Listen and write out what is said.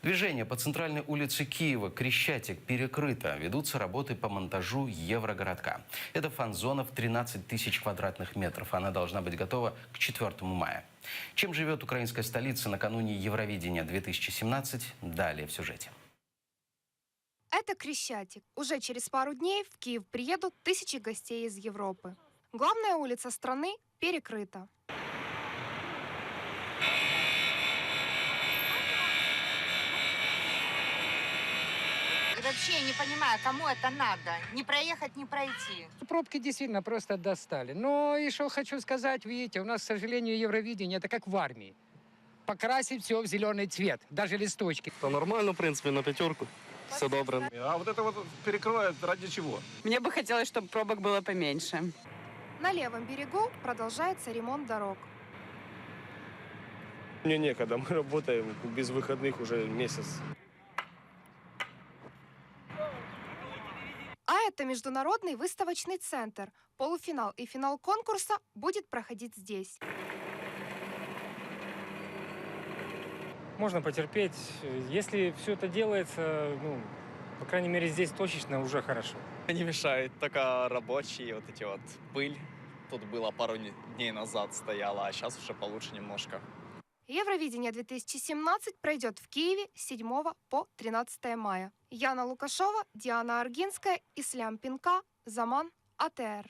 Движение по центральной улице Киева Крещатик перекрыто. Ведутся работы по монтажу Еврогородка. Это фан-зона в 13 тысяч квадратных метров. Она должна быть готова к 4 мая. Чем живет украинская столица накануне Евровидения 2017? Далее в сюжете. Это Крещатик. Уже через пару дней в Киев приедут тысячи гостей из Европы. Главная улица страны перекрыта. И вообще я не понимаю, кому это надо. Не проехать, не пройти. Пробки действительно просто достали. Но и что хочу сказать, видите, у нас, к сожалению, Евровидение, это как в армии. Покрасить все в зеленый цвет, даже листочки. То нормально, в принципе, на пятерку. Все добре. А вот это вот перекроют ради чего? Мне бы хотелось, чтобы пробок было поменьше. На левом берегу продолжается ремонт дорог. Мне некогда, мы работаем без выходных уже месяц. А это Международный выставочный центр. Полуфинал и финал конкурса будет проходить здесь. Можно потерпеть. Если все это делается, по крайней мере, здесь точечно уже хорошо. Не мешает, только рабочие, вот эти вот пыль. Тут было пару дней назад стояла, а сейчас уже получше немножко. Евровидение 2017 пройдет в Киеве с 7 по 13 мая. Яна Лукашова, Диана Аргинская, Ислям Пинка, Заман, АТР.